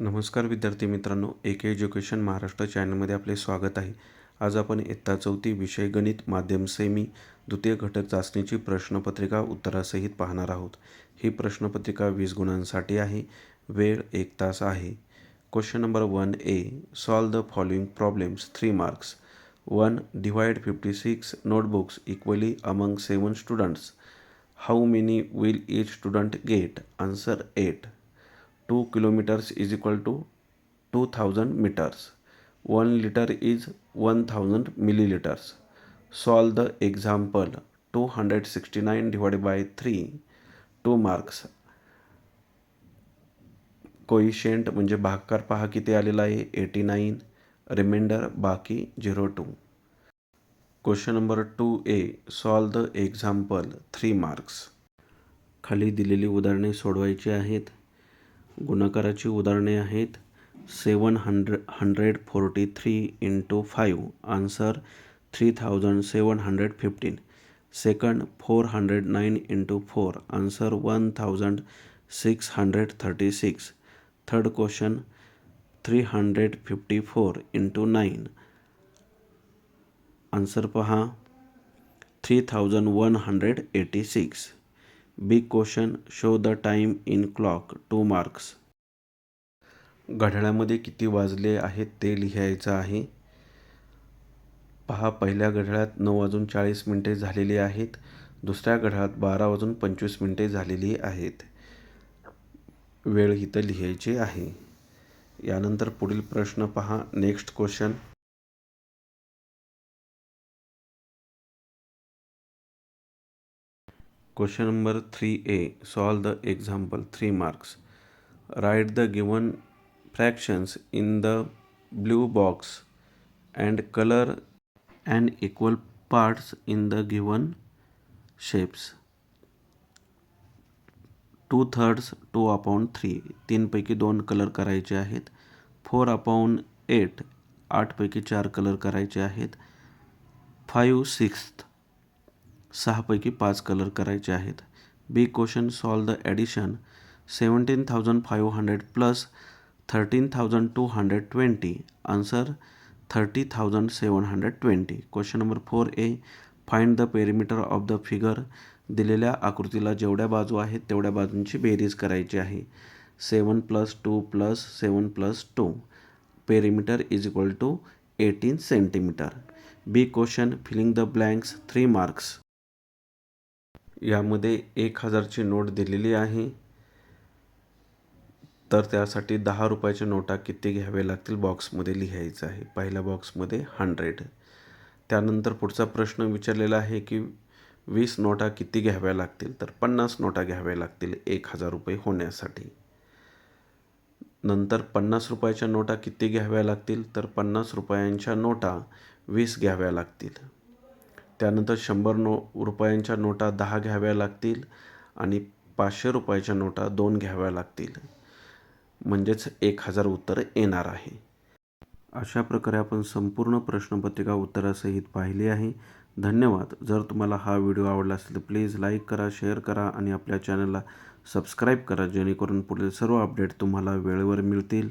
नमस्कार विद्यार्थी मित्रांनो, AK एज्युकेशन महाराष्ट्र चॅनलमध्ये आपले स्वागत आहे। आज आपण इयत्ता 4 विषय गणित माध्यम सेमी द्वितीय घटक चाचणीची प्रश्नपत्रिका उत्तरासहित पाहणार आहोत। ही प्रश्नपत्रिका 20 गुणांसाठी आहे। वेळ 1 तास आहे। Question number 1A, solve the following problems 3 marks. 1. Divide 56 notebooks equally among 7 students. How many will each student get? Answer 8. 2 kilometers is equal to 2000 meters. 1 liter is 1000 milliliters. Solve the example. 269 divided by 3. 2 marks. कोइशिएंट म्हणजे भागाकार पहा किती आलेला आहे 89. Reminder बाकी 02. Question number 2A, solve the example 3 marks. खाली दिलेली उदाहरणे सोडवायची आहेत। गुणाकाराची उदाहरणे आहेत 743 into 5, answer 3715. Second 409 into 4, answer 1636. Third question 354 into 9, answer पहा 3186. Big question, show the time in clock 2 marks. घड्याळामध्ये किती वाजले आहेत ते लिहायचं आहे। पहा, पहिल्या घड्याळात 9:40 झालेली आहेत। दुसऱ्या घड्याळात 12:25 झालेली आहेत। वेळ इथं लिहायची आहे। यानंतर पुढील प्रश्न पहा। Next question, question number 3A, solve the example 3 marks. Right the given fractions in the blue box and color and equal parts in the given shapes. 2/3, 2/3, 3 पैकी 2 कलर करायचे आहेत। 4/8, 8 पैकी 4 कलर करायचे आहेत। 5/6, 6 पैकी 5 कलर करायचे आहेत। Big question, solve the addition 17,500 plus 13,220, answer 30,720. Question number 4A, find the perimeter of the figure. दिलेल्या आकृतीला जेवढ्या बाजू आहेत तेवढ्या बाजूंची बेरीज करायची आहे। 7 + 2 + 7 + 2, perimeter is equal to 18 centimetre. Big question, filling the blanks 3 marks. यामध्ये 1000ची नोट दिलेली आहे, तर त्यासाठी 10 रुपयाच्या नोटा किती घ्यावे लागतील बॉक्समध्ये लिहायचं आहे। पहिल्या बॉक्समध्ये 100. त्यानंतर पुढचा प्रश्न विचारलेला आहे की 20 नोटा किती घ्याव्या लागतील, तर 50 नोटा घ्याव्या लागतील 1000 रुपये होण्यासाठी। नंतर 50 रुपयाच्या नोटा किती घ्याव्या लागतील, तर 50 रुपयांच्या नोटा 20 घ्याव्या लागतील। त्यानंतर 100 रुपयांच्या नोटा 10 घ्याव्या लागतील आणि 500 रुपयाच्या नोटा 2 घ्याव्या लागतील, म्हणजेच 1000 उत्तर येणार आहे। अशा प्रकारे आपण संपूर्ण प्रश्नपत्रिका उत्तरासहित पाहिली आहे। धन्यवाद। जर तुम्हाला हा व्हिडिओ आवडला असेल तर प्लीज लाईक करा, शेअर करा आणि आपल्या चॅनलला सबस्क्राईब करा, जेणेकरून पुढील सर्व अपडेट तुम्हाला वेळेवर मिळतील।